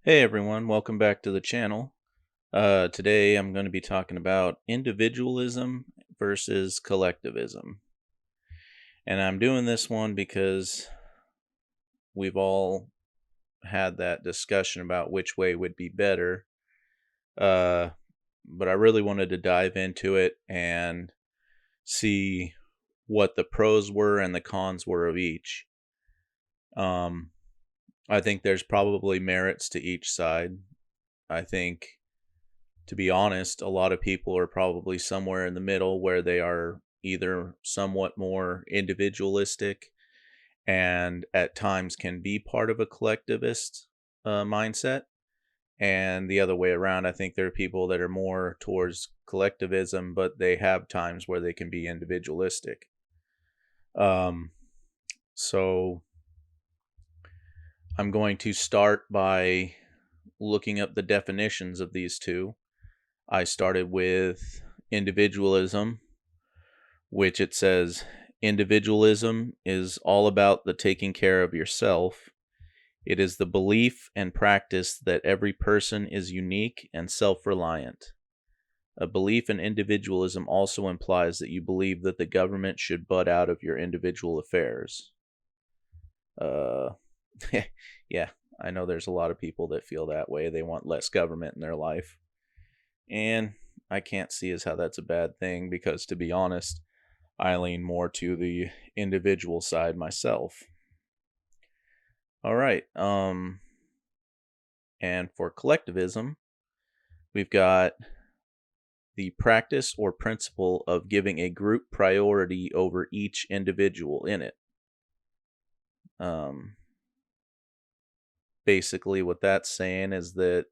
Hey everyone, welcome back to the channel. Today I'm going to be talking about individualism versus collectivism. And I'm doing this one because we've all had that discussion about which way would be better. Uh, but I really wanted to dive into it and see what the pros were and the cons were of each. Um, I think there's probably merits to each side. I think, to be honest, a lot of people are probably somewhere in the middle where they are either somewhat more individualistic and at times can be part of a collectivist mindset. And the other way around, I think there are people that are more towards collectivism, but they have times where they can be individualistic. Um, so I'm going to start by looking up the definitions of these two. I started with individualism, which it says individualism is all about the taking care of yourself. It is the belief and practice that every person is unique and self reliant. A belief in individualism also implies that you believe that the government should butt out of your individual affairs. Uh, yeah, I know there's a lot of people that feel that way. They want less government in their life. And I can't see as how that's a bad thing because, to be honest, I lean more to the individual side myself. All right. And for collectivism, we've got the practice or principle of giving a group priority over each individual in it. Um, Basically, what that's saying is that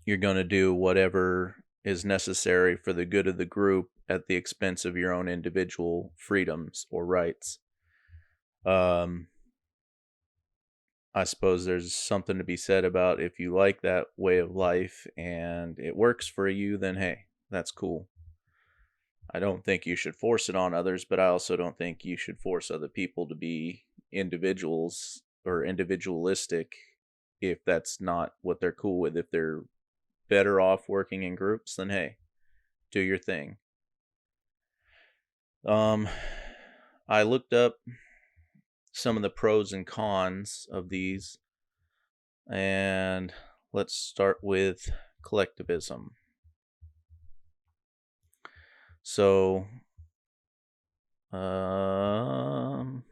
you're going to do whatever is necessary for the good of the group at the expense of your own individual freedoms or rights. Um, I suppose there's something to be said about if you like that way of life and it works for you, then hey, that's cool. I don't think you should force it on others, but I also don't think you should force other people to be individuals or individualistic if that's not what they're cool with. If they're better off working in groups, then hey, do your thing. Um, I looked up some of the pros and cons of these, and let's start with collectivism. So, um,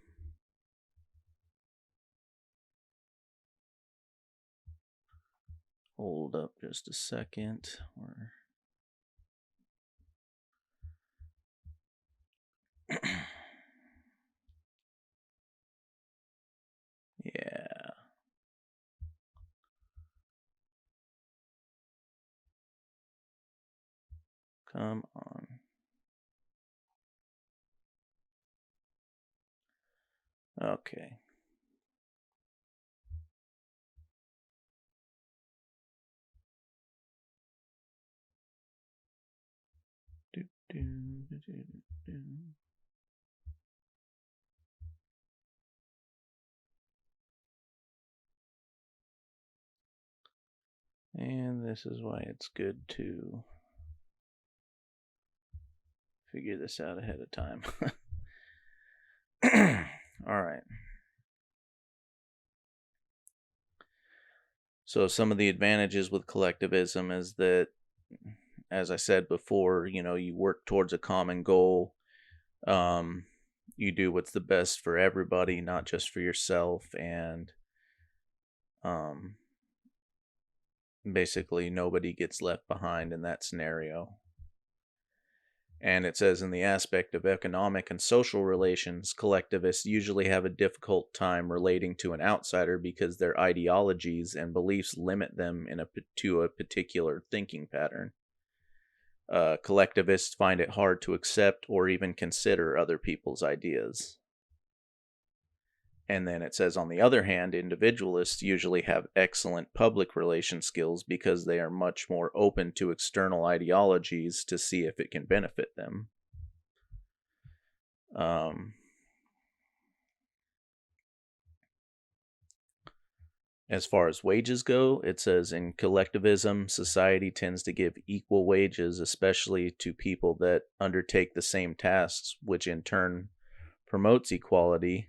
hold up just a second. Yeah, come on. Okay. Do, do, do, do, do. And this is why it's good to figure this out ahead of time. All right. So some of the advantages with collectivism is that, as I said before, you work towards a common goal. Um, you do what's the best for everybody, not just for yourself, and um, basically nobody gets left behind in that scenario. And it says in the aspect of economic and social relations, collectivists usually have a difficult time relating to an outsider because their ideologies and beliefs limit them to a particular thinking pattern. Collectivists find it hard to accept or even consider other people's ideas. And then it says, on the other hand, individualists usually have excellent public relation skills because they are much more open to external ideologies to see if it can benefit them. Um, As far as wages go, it says in collectivism, society tends to give equal wages, especially to people that undertake the same tasks, which in turn promotes equality.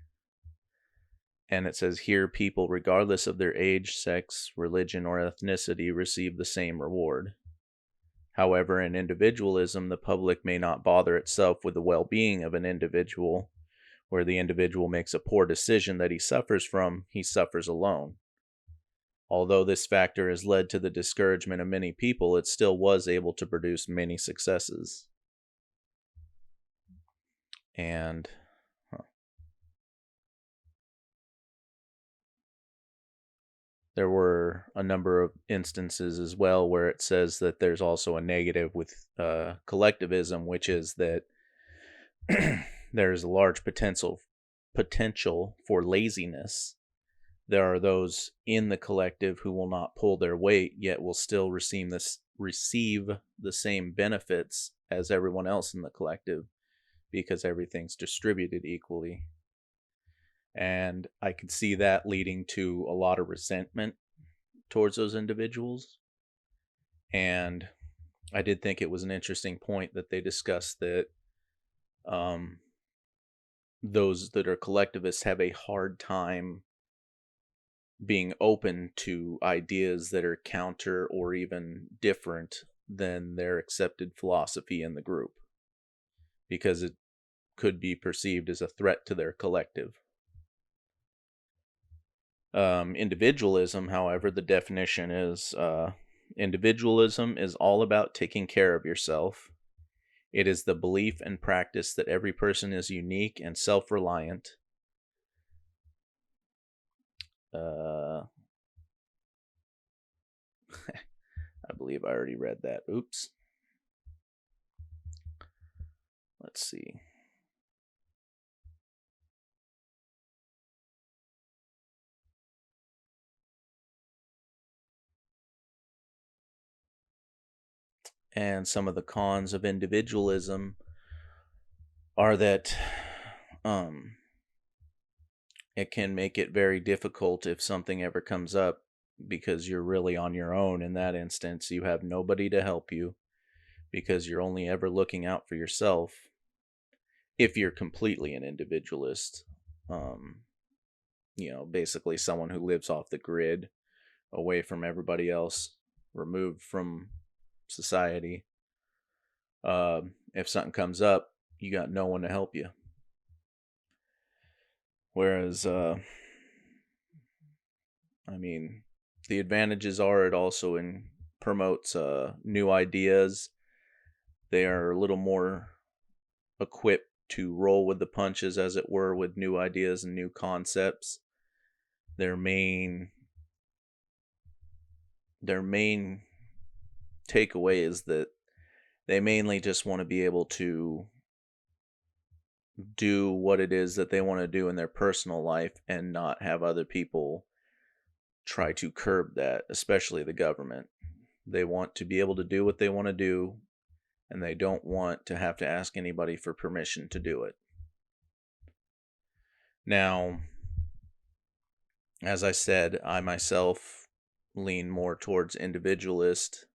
And it says here, people, regardless of their age, sex, religion, or ethnicity, receive the same reward. However, in individualism, the public may not bother itself with the well-being of an individual. Where the individual makes a poor decision that he suffers from, he suffers alone. Although this factor has led to the discouragement of many people, it still was able to produce many successes. And there were a number of instances as well where it says that there's also a negative with collectivism, which is that there's a large potential for laziness. There are those in the collective who will not pull their weight, yet will still receive the same benefits as everyone else in the collective because everything's distributed equally. And I could see that leading to a lot of resentment towards those individuals. And I did think it was an interesting point that they discussed that those that are collectivists have a hard time being open to ideas that are counter or even different than their accepted philosophy in the group, because it could be perceived as a threat to their collective. Individualism, however, the definition is individualism is all about taking care of yourself. It is the belief and practice that every person is unique and self-reliant. I believe I already read that. Oops. Let's see. And some of the cons of individualism are that it can make it very difficult if something ever comes up, because you're really on your own in that instance. You have nobody to help you because you're only ever looking out for yourself if you're completely an individualist. Basically someone who lives off the grid, away from everybody else, removed from society. If something comes up, you got no one to help you. Whereas, the advantages are it also promotes new ideas. They are a little more equipped to roll with the punches, as it were, with new ideas and new concepts. Their main takeaway is that they mainly just want to be able to do what it is that they want to do in their personal life and not have other people try to curb that, especially the government. They want to be able to do what they want to do, and they don't want to have to ask anybody for permission to do it. Now, as I said, I myself lean more towards individualist.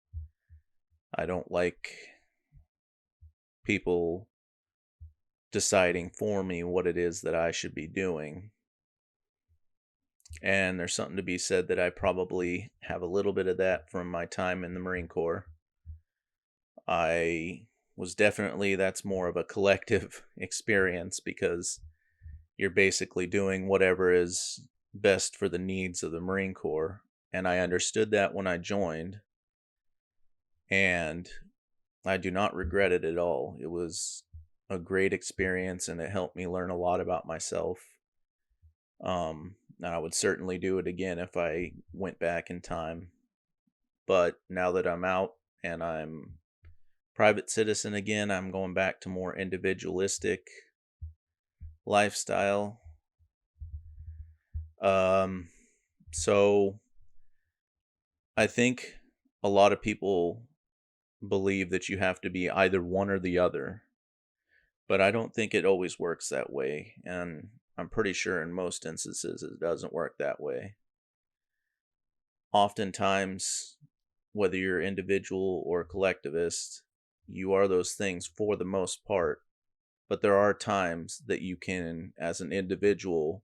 I don't like people deciding for me what it is that I should be doing. And there's something to be said that I probably have a little bit of that from my time in the Marine Corps. That's more of a collective experience, because you're basically doing whatever is best for the needs of the Marine Corps. And I understood that when I joined, and I do not regret it at all. It was a great experience, and it helped me learn a lot about myself. And I would certainly do it again if I went back in time. But now that I'm out and I'm private citizen again, I'm going back to more individualistic lifestyle. So I think a lot of people believe that you have to be either one or the other, but I don't think it always works that way, and I'm pretty sure in most instances it doesn't work that way. oftentimes, whether you're individual or collectivist, you are those things for the most part. But there are times that you can, as an individual,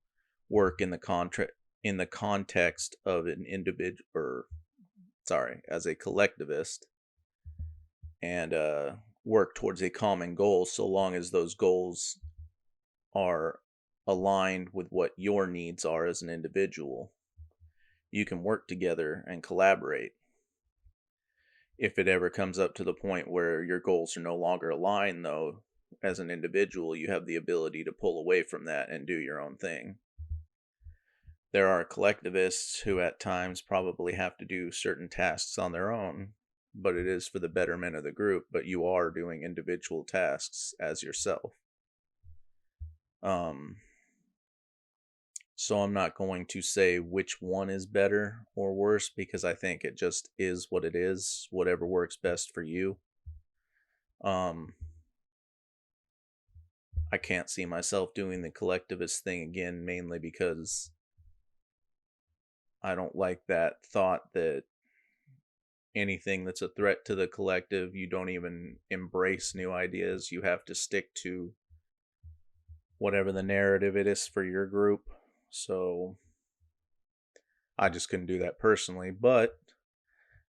work in the context of an individual, or sorry, as a collectivist, and work towards a common goal, so long as those goals are aligned with what your needs are as an individual. You can work together and collaborate. If it ever comes up to the point where your goals are no longer aligned, though, as an individual, you have the ability to pull away from that and do your own thing. There are collectivists who at times probably have to do certain tasks on their own, but it is for the betterment of the group, but you are doing individual tasks as yourself. So I'm not going to say which one is better or worse, because I think it just is what it is, whatever works best for you. I can't see myself doing the collectivist thing again, mainly because I don't like that thought that anything that's a threat to the collective, you don't even embrace new ideas. You have to stick to whatever the narrative it is for your group. So I just couldn't do that personally, but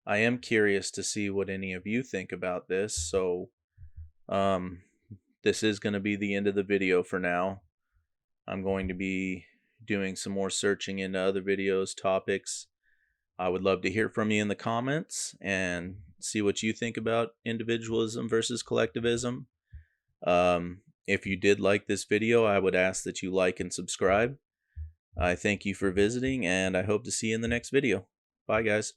I am curious to see what any of you think about this. So this is going to be the end of the video for now. I'm going to be doing some more searching into other videos, topics. I would love to hear from you in the comments and see what you think about individualism versus collectivism. If you did like this video, I would ask that you like and subscribe. I thank you for visiting, and I hope to see you in the next video. Bye, guys.